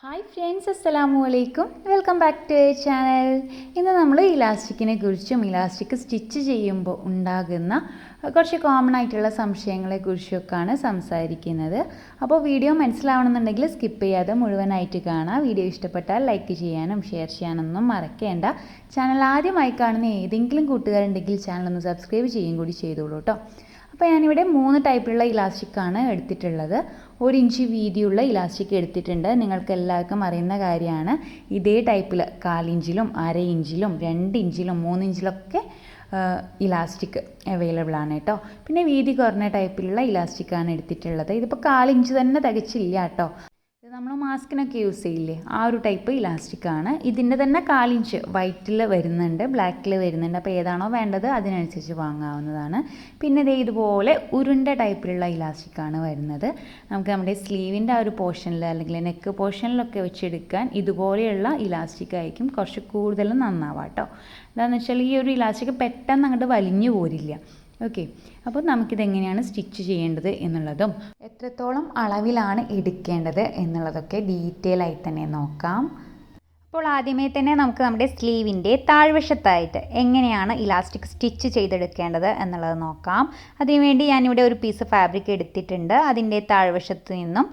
Hi friends, അസ്സലാമു അലൈക്കും. Welcome back to a channel. ഇന്ന് നമ്മൾ ഇലാസ്റ്റിക്കിനെ കുറിച്ചും ഇലാസ്റ്റിക് സ്റ്റിച്ച് ചെയ്യുമ്പോൾ ഉണ്ടാകുന്ന കുറച്ച് കോമൺ ആയിട്ടുള്ള സംശയങ്ങളെക്കുറിച്ചൊക്കെയാണ് സംസാരിക്കുന്നത്. അപ്പോൾ വീഡിയോ മനസ്സിലാവണമെന്നുണ്ടെങ്കിൽ സ്കിപ്പ് ചെയ്യാതെ മുഴുവനായിട്ട് കാണാം. വീഡിയോ ഇഷ്ടപ്പെട്ടാൽ ലൈക്ക് ചെയ്യാനും ഷെയർ ചെയ്യാനൊന്നും മറക്കേണ്ട. ചാനൽ ആദ്യമായി കാണുന്ന ഏതെങ്കിലും കൂട്ടുകാരുണ്ടെങ്കിൽ ചാനലൊന്ന് സബ്സ്ക്രൈബ് ചെയ്യുകയും കൂടി ചെയ്തോളൂ കേട്ടോ. അപ്പോൾ ഞാനിവിടെ 3 ടൈപ്പിലുള്ള ഇലാസ്റ്റിക്കാണ് എടുത്തിട്ടുള്ളത്. 1 ഇഞ്ച് വീതിയുള്ള ഇലാസ്റ്റിക് എടുത്തിട്ടുണ്ട്. നിങ്ങൾക്ക് എല്ലാവർക്കും അറിയുന്ന കാര്യമാണ്. ഇതേ ടൈപ്പിൽ 1/4 ഇഞ്ചിലും 1/2 ഇഞ്ചിലും 2 ഇഞ്ചിലും 3 ഇഞ്ചിലൊക്കെ ഇലാസ്റ്റിക് അവൈലബിൾ ആണ് കേട്ടോ. പിന്നെ വീതി കുറഞ്ഞ ടൈപ്പിലുള്ള ഇലാസ്റ്റിക്കാണ് എടുത്തിട്ടുള്ളത്. ഇതിപ്പോൾ 1/4 ഇഞ്ച് തന്നെ തികച്ചില്ല കേട്ടോ. ഇത് നമ്മൾ മാസ്കിനൊക്കെ യൂസ് ചെയ്യില്ലേ, ആ ഒരു ടൈപ്പ് ഇലാസ്റ്റിക്കാണ്. ഇതിൻ്റെ തന്നെ 1/4 ഇഞ്ച് വൈറ്റിൽ വരുന്നുണ്ട്, ബ്ലാക്കിൽ വരുന്നുണ്ട്. അപ്പോൾ ഏതാണോ വേണ്ടത് അതിനനുസരിച്ച് വാങ്ങാവുന്നതാണ്. പിന്നെ ഇതുപോലെ ഉരുണ്ട ടൈപ്പിലുള്ള ഇലാസ്റ്റിക്കാണ് വരുന്നത്. നമുക്ക് നമ്മുടെ സ്ലീവിൻ്റെ ആ ഒരു പോർഷനിൽ അല്ലെങ്കിൽ നെക്ക് പോർഷനിലൊക്കെ വെച്ചെടുക്കാൻ ഇതുപോലെയുള്ള ഇലാസ്റ്റിക് ആയിരിക്കും കുറച്ച് കൂടുതൽ നന്നാവാം കേട്ടോ. എന്താണെന്ന് വെച്ചാൽ ഈ ഒരു ഇലാസ്റ്റിക് പെട്ടെന്ന് അങ്ങോട്ട് വലിഞ്ഞു പോരില്ല. ഓക്കെ, അപ്പോൾ നമുക്കിതെങ്ങനെയാണ് സ്റ്റിച്ച് ചെയ്യേണ്ടത് എന്നുള്ളതും എത്രത്തോളം അളവിലാണ് എടുക്കേണ്ടത് എന്നുള്ളതൊക്കെ ഡീറ്റെയിൽ ആയിട്ട് തന്നെ നോക്കാം. അപ്പോൾ ആദ്യമേ തന്നെ നമുക്ക് നമ്മുടെ സ്ലീവിൻ്റെ താഴ്വശത്തായിട്ട് എങ്ങനെയാണ് ഇലാസ്റ്റിക് സ്റ്റിച്ച് ചെയ്തെടുക്കേണ്ടത് എന്നുള്ളത് നോക്കാം. അതിനുവേണ്ടി ഞാനിവിടെ ഒരു പീസ് ഫാബ്രിക് എടുത്തിട്ടുണ്ട്. അതിൻ്റെ താഴ്വശത്ത് നിന്നും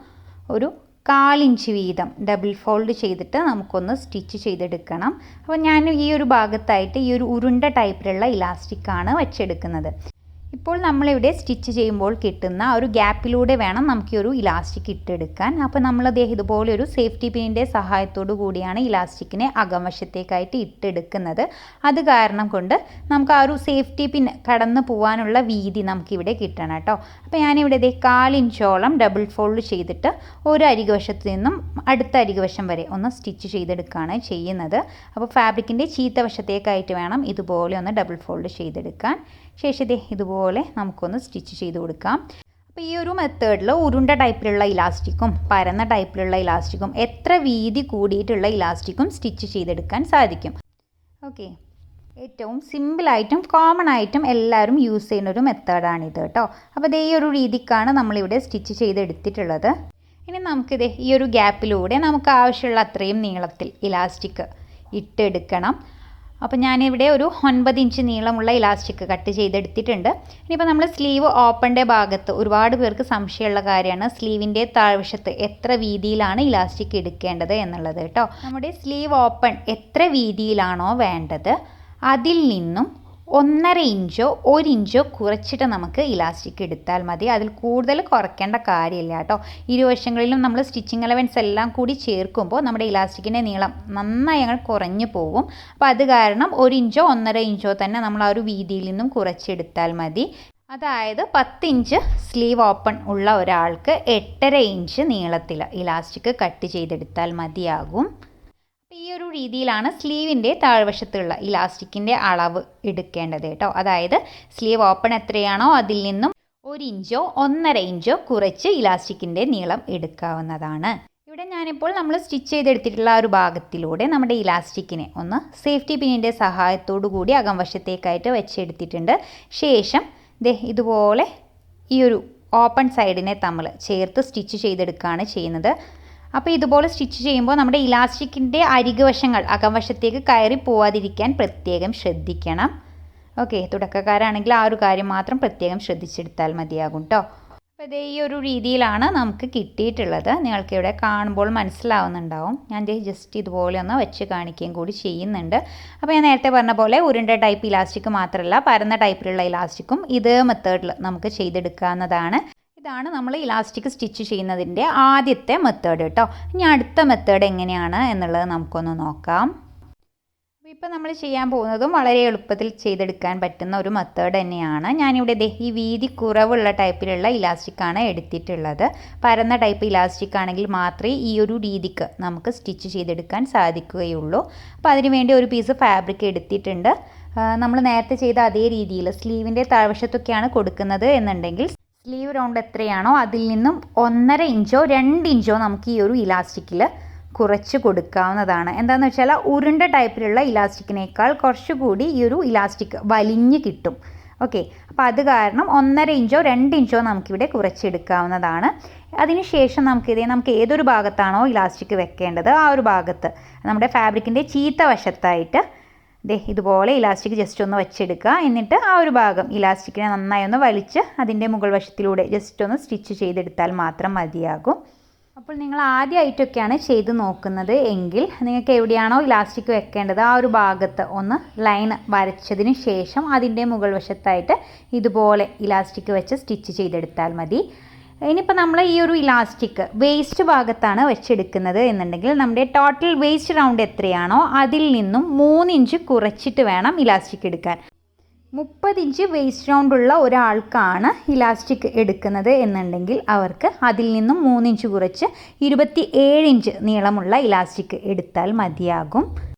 ഒരു 1/4 ഇഞ്ച് വീതം ഡബിൾ ഫോൾഡ് ചെയ്തിട്ട് നമുക്കൊന്ന് സ്റ്റിച്ച് ചെയ്തെടുക്കണം. അപ്പോൾ ഞാൻ ഈ ഒരു ഭാഗത്തായിട്ട് ഈ ഒരു ഉരുണ്ട ടൈപ്പിലുള്ള ഇലാസ്റ്റിക്കാണ് വെച്ചെടുക്കുന്നത്. ഇപ്പോൾ നമ്മളിവിടെ സ്റ്റിച്ച് ചെയ്യുമ്പോൾ കിട്ടുന്ന ഒരു ഗ്യാപ്പിലൂടെ വേണം നമുക്ക് ഈ ഒരു ഇലാസ്റ്റിക് ഇട്ടെടുക്കാൻ. അപ്പോൾ നമ്മളത് ഇതുപോലെ ഒരു സേഫ്റ്റി പിന്നിൻ്റെ സഹായത്തോടു കൂടിയാണ് ഇലാസ്റ്റിക്കിനെ അകംവശത്തേക്കായിട്ട് ഇട്ടെടുക്കുന്നത്. അത് കാരണം കൊണ്ട് നമുക്ക് ആ ഒരു സേഫ്റ്റി പിൻ കടന്നു പോകാനുള്ള വീതി നമുക്കിവിടെ കിട്ടണം കേട്ടോ. അപ്പോൾ ഞാനിവിടെ 1/4 ഇഞ്ചോളം ഡബിൾ ഫോൾഡ് ചെയ്തിട്ട് ഒരു അരികുവശത്ത് നിന്നും അടുത്ത അരികുവശം വരെ ഒന്ന് സ്റ്റിച്ച് ചെയ്തെടുക്കുകയാണ് ചെയ്യുന്നത്. അപ്പോൾ ഫാബ്രിക്കിൻ്റെ ചീത്ത വശത്തേക്കായിട്ട് വേണം ഇതുപോലെ ഒന്ന് ഡബിൾ ഫോൾഡ് ചെയ്തെടുക്കാൻ. ശേഷം ഇതുപോലെ നമുക്കൊന്ന് സ്റ്റിച്ച് ചെയ്ത് കൊടുക്കാം. അപ്പോൾ ഈ ഒരു മെത്തേഡിൽ ഉരുണ്ട ടൈപ്പിലുള്ള ഇലാസ്റ്റിക്കും പരന്ന ടൈപ്പിലുള്ള ഇലാസ്റ്റിക്കും എത്ര വീതി കൂടിയിട്ടുള്ള ഇലാസ്റ്റിക്കും സ്റ്റിച്ച് ചെയ്തെടുക്കാൻ സാധിക്കും. ഓക്കെ, ഏറ്റവും സിമ്പിളായിട്ടും കോമൺ ആയിട്ടും എല്ലാവരും യൂസ് ചെയ്യുന്ന ഒരു മെത്തേഡാണിത് കേട്ടോ. അപ്പോൾ ഈ ഒരു രീതിക്കാണ് നമ്മളിവിടെ സ്റ്റിച്ച് ചെയ്തെടുത്തിട്ടുള്ളത്. ഇനി നമുക്കിത് ഈ ഒരു ഗ്യാപ്പിലൂടെ നമുക്ക് ആവശ്യമുള്ള അത്രയും നീളത്തിൽ ഇലാസ്റ്റിക് ഇട്ടെടുക്കണം. അപ്പോൾ ഞാനിവിടെ ഒരു 9 ഇഞ്ച് നീളമുള്ള ഇലാസ്റ്റിക് കട്ട് ചെയ്തെടുത്തിട്ടുണ്ട്. ഇനിയിപ്പോൾ നമ്മൾ സ്ലീവ് ഓപ്പണിൻ്റെ ഭാഗത്ത് ഒരുപാട് പേർക്ക് സംശയമുള്ള കാര്യമാണ് സ്ലീവിൻ്റെ താഴ്വശത്ത് എത്ര വീതിയിലാണ് ഇലാസ്റ്റിക് എടുക്കേണ്ടത് എന്നുള്ളത് കേട്ടോ. നമ്മുടെ സ്ലീവ് ഓപ്പൺ എത്ര വീതിയിലാണോ വേണ്ടത് അതിൽ നിന്നും 1.5 ഇഞ്ചോ 1 ഇഞ്ചോ കുറച്ചിട്ട് നമുക്ക് ഇലാസ്റ്റിക് എടുത്താൽ മതി. അതിൽ കൂടുതൽ കുറയ്ക്കേണ്ട കാര്യമില്ല കേട്ടോ. ഇരുവശങ്ങളിലും നമ്മൾ സ്റ്റിച്ചിങ് എലവൻസ് എല്ലാം കൂടി ചേർക്കുമ്പോൾ നമ്മുടെ ഇലാസ്റ്റിക്കിൻ്റെ നീളം നന്നായി ഞങ്ങൾ കുറഞ്ഞു പോകും. അപ്പോൾ അത് കാരണം 1 ഇഞ്ചോ 1.5 ഇഞ്ചോ തന്നെ നമ്മൾ ആ ഒരു വീതിയിൽ നിന്നും കുറച്ചെടുത്താൽ മതി. അതായത് 10 ഇഞ്ച് സ്ലീവ് ഓപ്പൺ ഉള്ള ഒരാൾക്ക് 8.5 ഇഞ്ച് നീളത്തിൽ ഇലാസ്റ്റിക് കട്ട് ചെയ്തെടുത്താൽ മതിയാകും. ഈ ഒരു രീതിയിലാണ് സ്ലീവിൻ്റെ താഴ്വശത്തുള്ള ഇലാസ്റ്റിക്കിൻ്റെ അളവ് എടുക്കേണ്ടത് കേട്ടോ. അതായത് സ്ലീവ് ഓപ്പൺ എത്രയാണോ അതിൽ നിന്നും 1 ഇഞ്ചോ 1.5 ഇഞ്ചോ കുറച്ച് ഇലാസ്റ്റിക്കിൻ്റെ നീളം എടുക്കാവുന്നതാണ്. ഇവിടെ ഞാനിപ്പോൾ നമ്മൾ സ്റ്റിച്ച് ചെയ്തെടുത്തിട്ടുള്ള ആ ഒരു ഭാഗത്തിലൂടെ നമ്മുടെ ഇലാസ്റ്റിക്കിനെ ഒന്ന് സേഫ്റ്റി പിന്നിൻ്റെ സഹായത്തോടു കൂടി അകംവശത്തേക്കായിട്ട് വെച്ചെടുത്തിട്ടുണ്ട്. ശേഷം ഇതുപോലെ ഈ ഒരു ഓപ്പൺ സൈഡിനെ തമ്മിൽ ചേർത്ത് സ്റ്റിച്ച് ചെയ്തെടുക്കുകയാണ് ചെയ്യുന്നത്. അപ്പോൾ ഇതുപോലെ സ്റ്റിച്ച് ചെയ്യുമ്പോൾ നമ്മുടെ ഇലാസ്റ്റിക്കിൻ്റെ അരികുവശങ്ങൾ അകംവശത്തേക്ക് കയറി പോവാതിരിക്കാൻ പ്രത്യേകം ശ്രദ്ധിക്കണം. ഓക്കെ, തുടക്കക്കാരാണെങ്കിൽ ആ ഒരു കാര്യം മാത്രം പ്രത്യേകം ശ്രദ്ധിച്ചെടുത്താൽ മതിയാകും കേട്ടോ. അപ്പോൾ ഈ ഒരു രീതിയിലാണ് നമുക്ക് കിട്ടിയിട്ടുള്ളത്. നിങ്ങൾക്ക് ഇവിടെ കാണുമ്പോൾ മനസ്സിലാവുന്നുണ്ടാവും. ഞാൻ ജസ്റ്റ് ഇതുപോലെ ഒന്ന് വെച്ച് കാണിക്കുകയും കൂടി ചെയ്യുന്നുണ്ട്. അപ്പോൾ ഞാൻ നേരത്തെ പറഞ്ഞ പോലെ ഉരുണ്ട ടൈപ്പ് ഇലാസ്റ്റിക് മാത്രമല്ല പരന്ന ടൈപ്പിലുള്ള ഇലാസ്റ്റിക്കും ഇതേ മെത്തേഡിൽ നമുക്ക് ചെയ്തെടുക്കാവുന്നതാണ്. ഇതാണ് നമ്മൾ ഇലാസ്റ്റിക് സ്റ്റിച്ച് ചെയ്യുന്നതിൻ്റെ ആദ്യത്തെ മെത്തേഡ് കേട്ടോ. ഇനി അടുത്ത മെത്തേഡ് എങ്ങനെയാണ് എന്നുള്ളത് നമുക്കൊന്ന് നോക്കാം. ഇപ്പോൾ നമ്മൾ ചെയ്യാൻ പോകുന്നതും വളരെ എളുപ്പത്തിൽ ചെയ്തെടുക്കാൻ പറ്റുന്ന ഒരു മെത്തേഡ് തന്നെയാണ്. ഞാനിവിടെ ഈ വീതി കുറവുള്ള ടൈപ്പിലുള്ള ഇലാസ്റ്റിക്കാണ് എടുത്തിട്ടുള്ളത്. പരന്ന ടൈപ്പ് ഇലാസ്റ്റിക് ആണെങ്കിൽ മാത്രമേ ഈ ഒരു രീതിക്ക് നമുക്ക് സ്റ്റിച്ച് ചെയ്തെടുക്കാൻ സാധിക്കുകയുള്ളൂ. അപ്പോൾ അതിനുവേണ്ടി ഒരു പീസ് ഫാബ്രിക് എടുത്തിട്ടുണ്ട്. നമ്മൾ നേരത്തെ ചെയ്ത അതേ രീതിയിൽ സ്ലീവിൻ്റെ താഴ്വശത്തൊക്കെയാണ് കൊടുക്കുന്നത് എന്നുണ്ടെങ്കിൽ സ്ലീവ് റൗണ്ട് എത്രയാണോ അതിൽ നിന്നും 1.5 ഇഞ്ചോ 2 ഇഞ്ചോ നമുക്ക് ഈ ഒരു ഇലാസ്റ്റിക്കിൽ കുറച്ച് കൊടുക്കാവുന്നതാണ്. എന്താണെന്ന് വെച്ചാൽ ഉരുണ്ട ടൈപ്പിലുള്ള ഇലാസ്റ്റിക്കിനേക്കാൾ കുറച്ചുകൂടി ഈ ഒരു ഇലാസ്റ്റിക് വലിഞ്ഞ് കിട്ടും. ഓക്കെ, അപ്പോൾ അത് കാരണം 1.5 ഇഞ്ചോ 2 ഇഞ്ചോ നമുക്കിവിടെ കുറച്ചെടുക്കാവുന്നതാണ്. അതിനുശേഷം നമുക്ക് ഏതൊരു ഭാഗത്താണോ ഇലാസ്റ്റിക് വെക്കേണ്ടത് ആ ഒരു ഭാഗത്ത് നമ്മുടെ ഫാബ്രിക്കിൻ്റെ ചീത്ത വശത്തായിട്ട് ഇതുപോലെ ഇലാസ്റ്റിക് ജസ്റ്റ് ഒന്ന് വെച്ചെടുക്കുക. എന്നിട്ട് ആ ഒരു ഭാഗം ഇലാസ്റ്റിക്കിനെ നന്നായി ഒന്ന് വലിച്ച് അതിൻ്റെ മുകൾ വശത്തിലൂടെ ജസ്റ്റ് ഒന്ന് സ്റ്റിച്ച് ചെയ്തെടുത്താൽ മാത്രം മതിയാകും. അപ്പോൾ നിങ്ങൾ ആദ്യമായിട്ടൊക്കെയാണ് ചെയ്ത് നോക്കുന്നത് എങ്കിൽ നിങ്ങൾക്ക് എവിടെയാണോ ഇലാസ്റ്റിക് വെക്കേണ്ടത് ആ ഒരു ഭാഗത്ത് ഒന്ന് ലൈൻ വരച്ചതിന് ശേഷം അതിൻ്റെ മുകൾ വശത്തായിട്ട് ഇതുപോലെ ഇലാസ്റ്റിക് വെച്ച് സ്റ്റിച്ച് ചെയ്തെടുത്താൽ മതി. ഇനിയിപ്പോൾ നമ്മൾ ഈ ഒരു ഇലാസ്റ്റിക് വേസ്റ്റ് ഭാഗത്താണ് വെച്ചെടുക്കുന്നത് എന്നുണ്ടെങ്കിൽ നമ്മുടെ ടോട്ടൽ വേസ്റ്റ് റൗണ്ട് എത്രയാണോ അതിൽ നിന്നും 3 ഇഞ്ച് കുറച്ചിട്ട് വേണം ഇലാസ്റ്റിക് എടുക്കാൻ. 30 ഇഞ്ച് വേസ്റ്റ് റൗണ്ടുള്ള ഒരാൾക്കാണ് ഇലാസ്റ്റിക് എടുക്കുന്നത് എന്നുണ്ടെങ്കിൽ അവർക്ക് അതിൽ നിന്നും 3 ഇഞ്ച് കുറച്ച് 27 ഇഞ്ച് നീളമുള്ള ഇലാസ്റ്റിക് എടുത്താൽ മതിയാകും.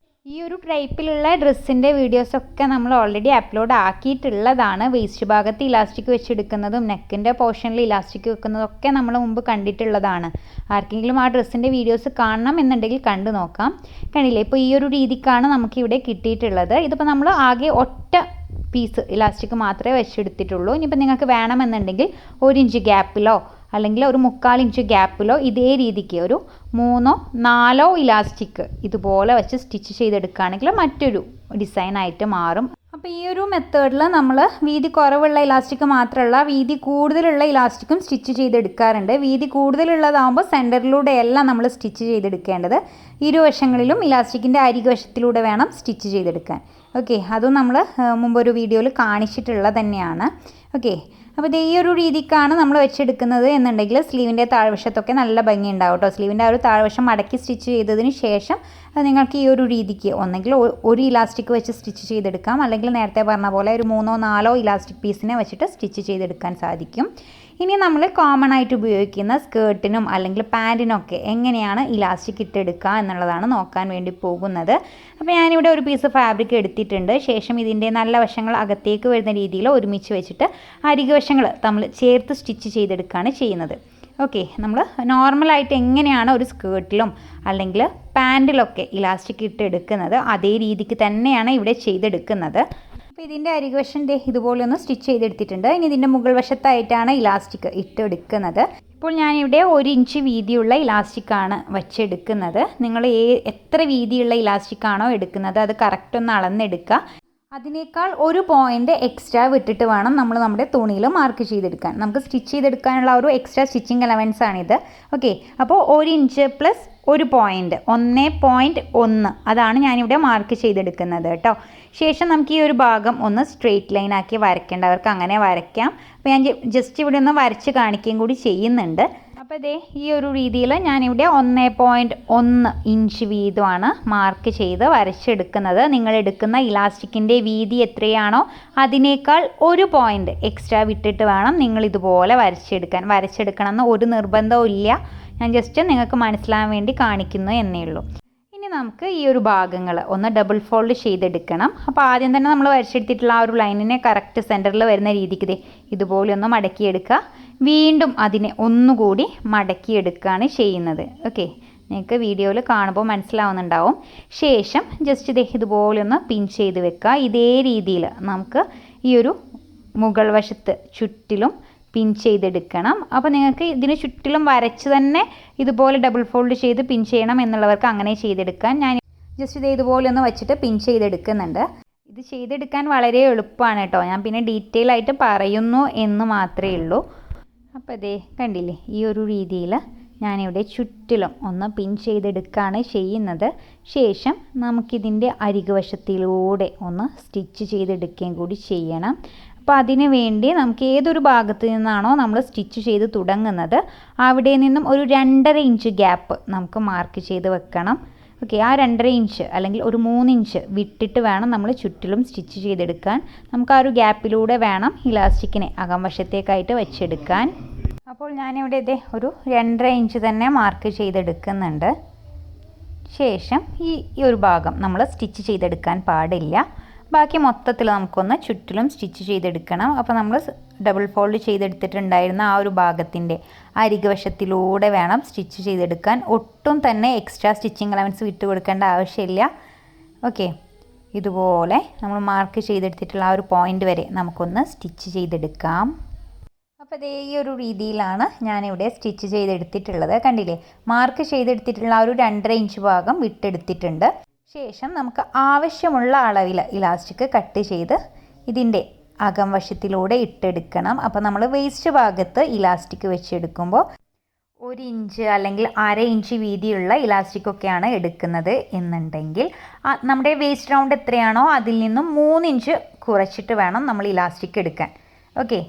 ഈ ഒരു ടൈപ്പിലുള്ള ഡ്രസ്സിൻ്റെ വീഡിയോസൊക്കെ നമ്മൾ ഓൾറെഡി അപ്ലോഡ് ആക്കിയിട്ടുള്ളതാണ്. വേസ്റ്റ് ഭാഗത്ത് ഇലാസ്റ്റിക് വെച്ചെടുക്കുന്നതും നെക്കിൻ്റെ പോർഷനിൽ ഇലാസ്റ്റിക് വെക്കുന്നതൊക്കെ നമ്മൾ മുമ്പ് കണ്ടിട്ടുള്ളതാണ്. ആർക്കെങ്കിലും ആ ഡ്രസ്സിൻ്റെ വീഡിയോസ് കാണണം എന്നുണ്ടെങ്കിൽ കണ്ടു നോക്കാം. കണ്ടില്ലേ, ഇപ്പോൾ ഈ ഒരു രീതിക്കാണ് നമുക്കിവിടെ കിട്ടിയിട്ടുള്ളത്. ഇതിപ്പോൾ നമ്മൾ ആകെ ഒറ്റ പീസ് ഇലാസ്റ്റിക് മാത്രമേ വെച്ചെടുത്തിട്ടുള്ളൂ. ഇനിയിപ്പോൾ നിങ്ങൾക്ക് വേണമെന്നുണ്ടെങ്കിൽ 1 ഇഞ്ച് ഗ്യാപ്പിലോ അല്ലെങ്കിൽ ഒരു 1/4 ഇഞ്ച് ഗ്യാപ്പിലോ ഇതേ രീതിക്ക് ഒരു 3 or 4 ഇലാസ്റ്റിക് ഇതുപോലെ വെച്ച് സ്റ്റിച്ച് ചെയ്തെടുക്കുകയാണെങ്കിൽ മറ്റൊരു ഡിസൈനായിട്ട് മാറും. അപ്പോൾ ഈ ഒരു മെത്തേഡിൽ നമ്മൾ വീതി കുറവുള്ള ഇലാസ്റ്റിക് മാത്രമല്ല വീതി കൂടുതലുള്ള ഇലാസ്റ്റിക്കും സ്റ്റിച്ച് ചെയ്തെടുക്കാറുണ്ട്. വീതി കൂടുതലുള്ളതാകുമ്പോൾ സെൻറ്ററിലൂടെ എല്ലാം നമ്മൾ സ്റ്റിച്ച് ചെയ്തെടുക്കേണ്ടത്. ഇരുവശങ്ങളിലും ഇലാസ്റ്റിക്കിൻ്റെ അരികുവശത്തിലൂടെ വേണം സ്റ്റിച്ച് ചെയ്തെടുക്കാൻ. ഓക്കെ, അതും നമ്മൾ മുമ്പൊരു വീഡിയോയിൽ കാണിച്ചിട്ടുള്ളത് തന്നെയാണ്. ഓക്കെ, അപ്പോൾ ഈ ഒരു രീതിക്കാണ് നമ്മൾ വെച്ചെടുക്കുന്നത് എന്നുണ്ടെങ്കിൽ സ്ലീവിൻ്റെ താഴ്വശത്തൊക്കെ നല്ല ഭംഗി ഉണ്ടാവും കേട്ടോ. സ്ലീവിൻ്റെ ആ ഒരു താഴ്വശം മടക്കി സ്റ്റിച്ച് ചെയ്തതിന് ശേഷം നിങ്ങൾക്ക് ഈ ഒരു രീതിക്ക് ഒന്നെങ്കിൽ ഒരു ഇലാസ്റ്റിക് വെച്ച് സ്റ്റിച്ച് ചെയ്തെടുക്കാം, അല്ലെങ്കിൽ നേരത്തെ പറഞ്ഞ പോലെ ഒരു 3 or 4 ഇലാസ്റ്റിക് പീസിനെ വെച്ചിട്ട് സ്റ്റിച്ച് ചെയ്തെടുക്കാൻ സാധിക്കും. ഇനി നമ്മൾ കോമൺ ആയിട്ട് ഉപയോഗിക്കുന്ന സ്കേർട്ടിനും അല്ലെങ്കിൽ പാൻറ്റിനൊക്കെ എങ്ങനെയാണ് ഇലാസ്റ്റിക് ഇട്ടെടുക്കുക എന്നുള്ളതാണ് നോക്കാൻ വേണ്ടി പോകുന്നത്. അപ്പോൾ ഞാനിവിടെ ഒരു പീസ് ഫാബ്രിക് എടുത്തിട്ടുണ്ട്. ശേഷം ഇതിൻ്റെ നല്ല വശങ്ങൾ അകത്തേക്ക് വരുന്ന രീതിയിൽ ഒരുമിച്ച് വെച്ചിട്ട് അരികു വശങ്ങൾ നമ്മൾ ചേർത്ത് സ്റ്റിച്ച് ചെയ്തെടുക്കുകയാണ് ചെയ്യുന്നത്. ഓക്കെ, നമ്മൾ നോർമലായിട്ട് എങ്ങനെയാണ് ഒരു സ്കേർട്ടിലും അല്ലെങ്കിൽ പാൻറ്റിലൊക്കെ ഇലാസ്റ്റിക് ഇട്ടെടുക്കുന്നത് അതേ രീതിക്ക് തന്നെയാണ് ഇവിടെ ചെയ്തെടുക്കുന്നത്. അപ്പോൾ ഇതിൻ്റെ അരികുവശം ഇതുപോലെ ഒന്ന് സ്റ്റിച്ച് ചെയ്തെടുത്തിട്ടുണ്ട്. ഇനി ഇതിൻ്റെ മുകൾ വശത്തായിട്ടാണ് ഇലാസ്റ്റിക് ഇട്ടെടുക്കുന്നത്. ഇപ്പോൾ ഞാനിവിടെ 1 ഇഞ്ച് വീതിയുള്ള ഇലാസ്റ്റിക്കാണ് വെച്ചെടുക്കുന്നത്. നിങ്ങൾ എത്ര വീതിയുള്ള ഇലാസ്റ്റിക്കാണോ എടുക്കുന്നത് അത് കറക്റ്റ് ഒന്ന് അളന്നെടുക്കുക. അതിനേക്കാൾ 1 പോയിൻ്റ് എക്സ്ട്രാ വിട്ടിട്ട് വേണം നമ്മൾ നമ്മുടെ തുണിയിൽ മാർക്ക് ചെയ്തെടുക്കാൻ. നമുക്ക് സ്റ്റിച്ച് ചെയ്തെടുക്കാനുള്ള ഒരു എക്സ്ട്രാ സ്റ്റിച്ചിങ് എലമെൻസ് ആണിത്. ഓക്കെ, അപ്പോൾ 1 ഇഞ്ച് പ്ലസ് 1 പോയിൻ്റ് 1.1 അതാണ് ഞാനിവിടെ മാർക്ക് ചെയ്തെടുക്കുന്നത് കേട്ടോ. ശേഷം നമുക്ക് ഈ ഒരു ഭാഗം ഒന്ന് സ്ട്രെയിറ്റ് ലൈൻ ആക്കി വരയ്ക്കേണ്ടവർക്ക് അങ്ങനെ വരയ്ക്കാം. അപ്പോൾ ഞാൻ ജസ്റ്റ് ഇവിടെ ഒന്ന് വരച്ച് കാണിക്കുകയും കൂടി ചെയ്യുന്നുണ്ട്. അപ്പോൾ ഈ ഒരു രീതിയിൽ ഞാനിവിടെ 1.1 ഇഞ്ച് വീതമാണ് മാർക്ക് ചെയ്ത് വരച്ചെടുക്കുന്നത്. നിങ്ങൾ എടുക്കുന്ന ഇലാസ്റ്റിക്കിൻ്റെ വീതി എത്രയാണോ അതിനേക്കാൾ 1 പോയിൻ്റ് എക്സ്ട്രാ വിട്ടിട്ട് വേണം നിങ്ങൾ ഇതുപോലെ വരച്ചെടുക്കണം എന്ന് ഒരു നിർബന്ധവും ഇല്ല. ഞാൻ ജസ്റ്റ് നിങ്ങൾക്ക് മനസ്സിലാകാൻ വേണ്ടി കാണിക്കുന്നു എന്നേ ഉള്ളൂ. ഇനി നമുക്ക് ഈ ഒരു ഭാഗങ്ങൾ ഒന്ന് ഡബിൾ ഫോൾഡ് ചെയ്തെടുക്കണം. അപ്പോൾ ആദ്യം തന്നെ നമ്മൾ വരച്ചെടുത്തിട്ടുള്ള ആ ഒരു ലൈനിനെ കറക്റ്റ് സെൻറ്ററിൽ വരുന്ന രീതിക്ക് ഇതുപോലെ ഒന്ന് മടക്കിയെടുക്കുക. വീണ്ടും അതിനെ ഒന്നുകൂടി മടക്കിയെടുക്കുകയാണ് ചെയ്യുന്നത്. ഓക്കെ, നിങ്ങൾക്ക് വീഡിയോയിൽ കാണുമ്പോൾ മനസ്സിലാവുന്നുണ്ടാവും. ശേഷം ജസ്റ്റ് ഇതുപോലെ ഒന്ന് പിൻ ചെയ്ത് വെക്കുക. ഇതേ രീതിയിൽ നമുക്ക് ഈ ഒരു മുകൾ വശത്ത് ചുറ്റിലും പിൻ ചെയ്തെടുക്കണം. അപ്പോൾ നിങ്ങൾക്ക് ഇതിന് ചുറ്റിലും വരച്ച് തന്നെ ഇതുപോലെ ഡബിൾ ഫോൾഡ് ചെയ്ത് പിൻ ചെയ്യണം എന്നുള്ളവർക്ക് അങ്ങനെ ചെയ്തെടുക്കാൻ. ഞാൻ ജസ്റ്റ് ഇതുപോലെ ഒന്ന് വെച്ചിട്ട് പിൻ ചെയ്തെടുക്കുന്നുണ്ട്. ഇത് ചെയ്തെടുക്കാൻ വളരെ എളുപ്പമാണ് കേട്ടോ. ഞാൻ പിന്നെ ഡീറ്റെയിൽ ആയിട്ട് പറയുന്നു എന്ന് മാത്രമേ ഉള്ളൂ. അപ്പോൾ കണ്ടില്ലേ, ഈ ഒരു രീതിയിൽ ഞാനിവിടെ ചുറ്റിലും ഒന്ന് പിൻ ചെയ്തെടുക്കുകയാണ് ചെയ്യുന്നത്. ശേഷം നമുക്കിതിൻ്റെ അരികുവശത്തിലൂടെ ഒന്ന് സ്റ്റിച്ച് ചെയ്തെടുക്കുകയും കൂടി ചെയ്യണം. അപ്പോൾ അതിന് വേണ്ടി നമുക്ക് ഏതൊരു ഭാഗത്ത് നിന്നാണോ നമ്മൾ സ്റ്റിച്ച് ചെയ്ത് തുടങ്ങുന്നത് അവിടെ നിന്നും ഒരു 2.5 ഇഞ്ച് ഗ്യാപ്പ് നമുക്ക് മാർക്ക് ചെയ്ത് വെക്കണം. ഓക്കെ, ആ 2.5 ഇഞ്ച് അല്ലെങ്കിൽ ഒരു 3 ഇഞ്ച് വിട്ടിട്ട് വേണം നമ്മൾ ചുറ്റിലും സ്റ്റിച്ച് ചെയ്തെടുക്കാൻ. നമുക്ക് ആ ഒരു ഗ്യാപ്പിലൂടെ വേണം ഇലാസ്റ്റിക്കിനെ അകംവശത്തേക്കായിട്ട് വെച്ചെടുക്കാൻ. അപ്പോൾ ഞാനിവിടെ ഒരു 2.5 ഇഞ്ച് തന്നെ മാർക്ക് ചെയ്തെടുക്കുന്നുണ്ട്. ശേഷം ഈ ഒരു ഭാഗം നമ്മൾ സ്റ്റിച്ച് ചെയ്തെടുക്കാൻ പാടില്ല. ബാക്കി മൊത്തത്തിൽ നമുക്കൊന്ന് ചുറ്റിലും സ്റ്റിച്ച് ചെയ്തെടുക്കണം. അപ്പോൾ നമ്മൾ ഡബിൾ ഫോൾഡ് ചെയ്തെടുത്തിട്ടുണ്ടായിരുന്ന ആ ഒരു ഭാഗത്തിൻ്റെ അരികുവശത്തിലൂടെ വേണം സ്റ്റിച്ച് ചെയ്തെടുക്കാൻ. ഒട്ടും തന്നെ എക്സ്ട്രാ സ്റ്റിച്ചിങ് എലമെൻറ്റ്സ് വിട്ട് കൊടുക്കേണ്ട ആവശ്യമില്ല. ഓക്കെ, ഇതുപോലെ നമ്മൾ മാർക്ക് ചെയ്തെടുത്തിട്ടുള്ള ആ ഒരു പോയിൻ്റ് വരെ നമുക്കൊന്ന് സ്റ്റിച്ച് ചെയ്തെടുക്കാം. അപ്പോൾ ഇതേ ഈ ഒരു രീതിയിലാണ് ഞാനിവിടെ സ്റ്റിച്ച് ചെയ്തെടുത്തിട്ടുള്ളത്. കണ്ടില്ലേ, മാർക്ക് ചെയ്തെടുത്തിട്ടുള്ള ആ ഒരു 2.5 ഇഞ്ച് ഭാഗം വിട്ടെടുത്തിട്ടുണ്ട്. ശേഷം നമുക്ക് ആവശ്യമുള്ള അളവിൽ ഇലാസ്റ്റിക് കട്ട് ചെയ്ത് ഇതിൻ്റെ അകം വശത്തിലൂടെ ഇട്ടെടുക്കണം. അപ്പോൾ നമ്മൾ വേസ്റ്റ് ഭാഗത്ത് ഇലാസ്റ്റിക് വെച്ചെടുക്കുമ്പോൾ 1 ഇഞ്ച് അല്ലെങ്കിൽ 1/2 ഇഞ്ച് വീതിയുള്ള ഇലാസ്റ്റിക്കൊക്കെയാണ് എടുക്കുന്നത് എന്നുണ്ടെങ്കിൽ നമ്മുടെ വേസ്റ്റ് റൗണ്ട് എത്രയാണോ അതിൽ നിന്നും 3 ഇഞ്ച് കുറച്ചിട്ട് വേണം നമ്മൾ ഇലാസ്റ്റിക് എടുക്കാൻ. ഓക്കെ,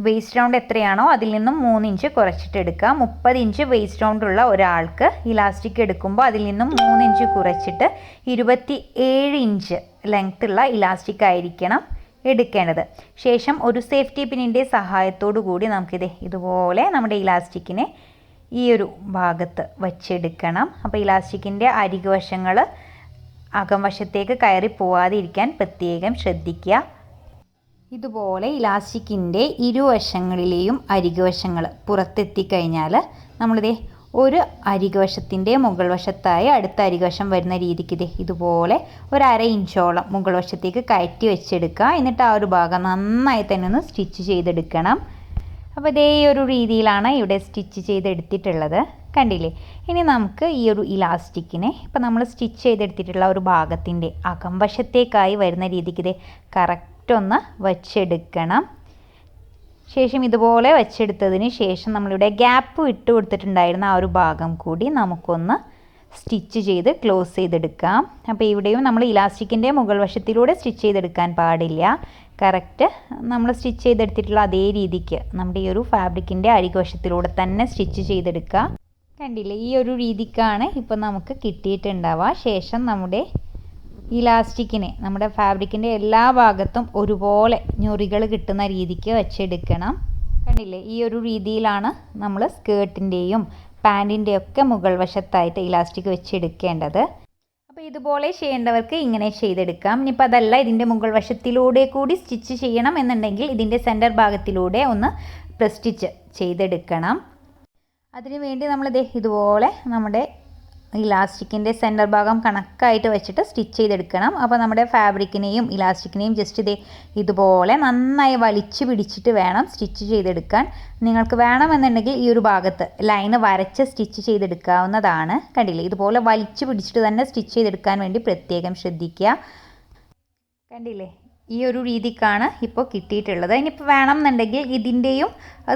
വേസ്റ്റ് റൗണ്ട് എത്രയാണോ അതിൽ നിന്നും 3 ഇഞ്ച് കുറച്ചിട്ട് എടുക്കുക. 30 ഇഞ്ച് വേസ്റ്റ് റൗണ്ട് ഉള്ള ഒരാൾക്ക് ഇലാസ്റ്റിക് എടുക്കുമ്പോൾ അതിൽ നിന്നും 3 ഇഞ്ച് കുറച്ചിട്ട് 27 ഇഞ്ച് ലെങ്ത് ഉള്ള ഇലാസ്റ്റിക് ആയിരിക്കണം എടുക്കേണ്ടത്. ശേഷം ഒരു സേഫ്റ്റി പിന്നിൻ്റെ സഹായത്തോടു കൂടി നമുക്കിത് ഇതുപോലെ നമ്മുടെ ഇലാസ്റ്റിക്കിനെ ഈ ഒരു ഭാഗത്ത് വച്ചെടുക്കണം. അപ്പോൾ ഇലാസ്റ്റിക്കിൻ്റെ അരികുവശങ്ങൾ അകം വശത്തേക്ക് കയറി പോവാതിരിക്കാൻ പ്രത്യേകം ശ്രദ്ധിക്കുക. ഇതുപോലെ ഇലാസ്റ്റിക്കിൻ്റെ ഇരുവശങ്ങളിലെയും അരികുവശങ്ങൾ പുറത്തെത്തിക്കഴിഞ്ഞാൽ നമ്മളിതേ ഒരു അരികുവശത്തിൻ്റെ മുകൾ വശത്തായി അടുത്ത അരികുവശം വരുന്ന രീതിക്ക് ഇതുപോലെ 1/2 ഇഞ്ചോളം മുകൾ വശത്തേക്ക് കയറ്റി വെച്ചെടുക്കുക. എന്നിട്ട് ആ ഒരു ഭാഗം നന്നായി തന്നെ ഒന്ന് സ്റ്റിച്ച് ചെയ്തെടുക്കണം. അപ്പോൾ ഇതേ ഒരു രീതിയിലാണ് ഇവിടെ സ്റ്റിച്ച് ചെയ്തെടുത്തിട്ടുള്ളത്. കണ്ടില്ലേ, ഇനി നമുക്ക് ഈ ഒരു ഇലാസ്റ്റിക്കിനെ ഇപ്പോൾ നമ്മൾ സ്റ്റിച്ച് ചെയ്തെടുത്തിട്ടുള്ള ഒരു ഭാഗത്തിൻ്റെ അകം വശത്തേക്കായി വരുന്ന രീതിക്ക് ഇത് കറക്റ്റ് ഒന്ന് വച്ചെടുക്കണം. ശേഷം ഇതുപോലെ വച്ചെടുത്തതിന് ശേഷം നമ്മളിവിടെ ഗ്യാപ്പ് വിട്ട് കൊടുത്തിട്ടുണ്ടായിരുന്ന ആ ഒരു ഭാഗം കൂടി നമുക്കൊന്ന് സ്റ്റിച്ച് ചെയ്ത് ക്ലോസ് ചെയ്തെടുക്കാം. അപ്പോൾ ഇവിടെയും നമ്മൾ ഇലാസ്റ്റിക്കിൻ്റെ മുകൾ വശത്തിലൂടെ സ്റ്റിച്ച് ചെയ്തെടുക്കാൻ പാടില്ല. കറക്റ്റ് നമ്മൾ സ്റ്റിച്ച് ചെയ്തെടുത്തിട്ടുള്ള അതേ രീതിക്ക് നമ്മുടെ ഈ ഒരു ഫാബ്രിക്കിൻ്റെ അരികുവശത്തിലൂടെ തന്നെ സ്റ്റിച്ച് ചെയ്തെടുക്കുക. കണ്ടില്ലേ, ഈ ഒരു രീതിക്കാണ് ഇപ്പോൾ നമുക്ക് കിട്ടിയിട്ടുണ്ടാവുക. ശേഷം നമ്മുടെ ഇലാസ്റ്റിക്കിനെ നമ്മുടെ ഫാബ്രിക്കിൻ്റെ എല്ലാ ഭാഗത്തും ഒരുപോലെ ഞൊറികൾ കിട്ടുന്ന രീതിക്ക് വെച്ചെടുക്കണം. കണ്ടില്ലേ, ഈ ഒരു രീതിയിലാണ് നമ്മൾ സ്കേർട്ടിൻ്റെയും പാൻറ്റിൻ്റെയും ഒക്കെ മുകൾ വശത്തായിട്ട് ഇലാസ്റ്റിക് വെച്ചെടുക്കേണ്ടത്. അപ്പോൾ ഇതുപോലെ ചെയ്യേണ്ടവർക്ക് ഇങ്ങനെ ചെയ്തെടുക്കാം. ഇനിയിപ്പോൾ അതല്ല ഇതിൻ്റെ മുകൾ വശത്തിലൂടെ കൂടി സ്റ്റിച്ച് ചെയ്യണം എന്നുണ്ടെങ്കിൽ ഇതിൻ്റെ സെൻറ്റർ ഭാഗത്തിലൂടെ ഒന്ന് പ്രസ് സ്റ്റിച്ച് ചെയ്തെടുക്കണം. അതിനുവേണ്ടി നമ്മളിത് ഇതുപോലെ നമ്മുടെ ഇലാസ്റ്റിക്കിൻ്റെ സെൻറ്റർ ഭാഗം കണക്കായിട്ട് വെച്ചിട്ട് സ്റ്റിച്ച് ചെയ്തെടുക്കണം. അപ്പോൾ നമ്മുടെ ഫാബ്രിക്കിനെയും ഇലാസ്റ്റിക്കിനെയും ജസ്റ്റ് ഇതുപോലെ നന്നായി വലിച്ചു പിടിച്ചിട്ട് വേണം സ്റ്റിച്ച് ചെയ്തെടുക്കാൻ. നിങ്ങൾക്ക് വേണമെന്നുണ്ടെങ്കിൽ ഈ ഒരു ഭാഗത്ത് ലൈന് വരച്ച് സ്റ്റിച്ച് ചെയ്തെടുക്കാവുന്നതാണ്. കണ്ടില്ലേ, ഇതുപോലെ വലിച്ചു പിടിച്ചിട്ട് തന്നെ സ്റ്റിച്ച് ചെയ്തെടുക്കാൻ വേണ്ടി പ്രത്യേകം ശ്രദ്ധിക്കുക. കണ്ടില്ലേ, ഈ ഒരു രീതിക്കാണ് ഇപ്പോൾ കിട്ടിയിട്ടുള്ളത്. ഇനിയിപ്പോൾ വേണമെന്നുണ്ടെങ്കിൽ ഇതിൻ്റെയും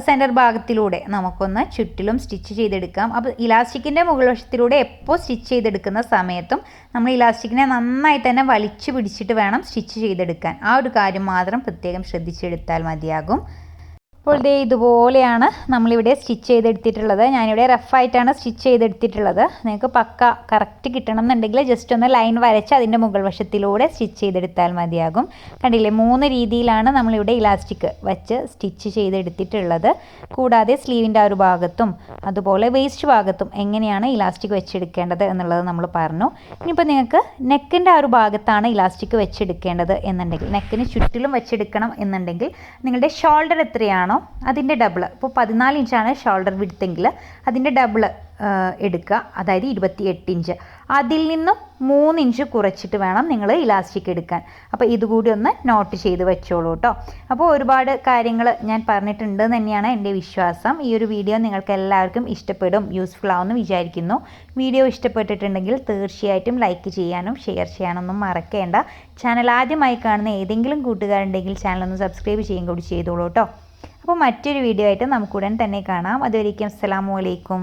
സെൻറ്റർ ഭാഗത്തിലൂടെ നമുക്കൊന്ന് ചുറ്റിലും സ്റ്റിച്ച് ചെയ്തെടുക്കാം. അപ്പോൾ ഇലാസ്റ്റിക്കിൻ്റെ മുകൾ വശത്തിലൂടെ എപ്പോൾ സ്റ്റിച്ച് ചെയ്തെടുക്കുന്ന സമയത്തും നമ്മൾ ഇലാസ്റ്റിക്കിനെ നന്നായി തന്നെ വലിച്ചു പിടിച്ചിട്ട് വേണം സ്റ്റിച്ച് ചെയ്തെടുക്കാൻ. ആ ഒരു കാര്യം മാത്രം പ്രത്യേകം ശ്രദ്ധിച്ചെടുത്താൽ മതിയാകും. അപ്പോൾ ഇതുപോലെയാണ് നമ്മളിവിടെ സ്റ്റിച്ച് ചെയ്തെടുത്തിട്ടുള്ളത്. ഞാനിവിടെ റഫായിട്ടാണ് സ്റ്റിച്ച് ചെയ്തെടുത്തിട്ടുള്ളത്. നിങ്ങൾക്ക് പക്ക കറക്റ്റ് കിട്ടണം എന്നുണ്ടെങ്കിൽ ജസ്റ്റ് ഒന്ന് ലൈൻ വരച്ച് അതിൻ്റെ മുകൾ വശത്തിലൂടെ സ്റ്റിച്ച് ചെയ്തെടുത്താൽ മതിയാകും. കണ്ടില്ലേ, 3 രീതിയിലാണ് നമ്മളിവിടെ ഇലാസ്റ്റിക് വെച്ച് സ്റ്റിച്ച് ചെയ്തെടുത്തിട്ടുള്ളത്. കൂടാതെ സ്ലീവിൻ്റെ ആ ഒരു ഭാഗത്തും അതുപോലെ വേസ്റ്റ് ഭാഗത്തും എങ്ങനെയാണ് ഇലാസ്റ്റിക് വെച്ചെടുക്കേണ്ടത് എന്നുള്ളത് നമ്മൾ പറഞ്ഞു. ഇനിയിപ്പോൾ നിങ്ങൾക്ക് നെക്കിൻ്റെ ആ ഒരു ഭാഗത്താണ് ഇലാസ്റ്റിക് വെച്ചെടുക്കേണ്ടത് എന്നുണ്ടെങ്കിൽ, നെക്കിന് ചുറ്റിലും വെച്ചെടുക്കണം എന്നുണ്ടെങ്കിൽ നിങ്ങളുടെ ഷോൾഡർ എത്രയാണോ അതിൻ്റെ ഡബിൾ, ഇപ്പോൾ 14 ഇഞ്ചാണ് ഷോൾഡർ വിഡ്ത്തെങ്കിൽ അതിൻ്റെ ഡബിൾ എടുക്കുക, അതായത് 28 ഇഞ്ച്. അതിൽ നിന്നും 3 ഇഞ്ച് കുറച്ചിട്ട് വേണം നിങ്ങൾ ഇലാസ്റ്റിക് എടുക്കാൻ. അപ്പോൾ ഇതുകൂടി ഒന്ന് നോട്ട് ചെയ്ത് വെച്ചോളൂ കേട്ടോ. അപ്പോൾ ഒരുപാട് കാര്യങ്ങൾ ഞാൻ പറഞ്ഞിട്ടുണ്ട് തന്നെയാണ് എൻ്റെ വിശ്വാസം. ഈ ഒരു വീഡിയോ നിങ്ങൾക്ക് എല്ലാവർക്കും ഇഷ്ടപ്പെടും, യൂസ്ഫുൾ ആവുമെന്ന് വിചാരിക്കുന്നു. വീഡിയോ ഇഷ്ടപ്പെട്ടിട്ടുണ്ടെങ്കിൽ തീർച്ചയായിട്ടും ലൈക്ക് ചെയ്യാനും ഷെയർ ചെയ്യാനൊന്നും മറക്കേണ്ട. ചാനൽ ആദ്യമായി കാണുന്ന ഏതെങ്കിലും കൂട്ടുകാരുണ്ടെങ്കിൽ ചാനലൊന്ന് സബ്സ്ക്രൈബ് ചെയ്യുകയും കൂടി ചെയ്തോളൂ കേട്ടോ. അപ്പോൾ മറ്റൊരു വീഡിയോ ആയിട്ട് നമുക്ക് ഉടൻ തന്നെ കാണാം. അതുവരേക്കും അസ്സലാമു അലൈക്കും.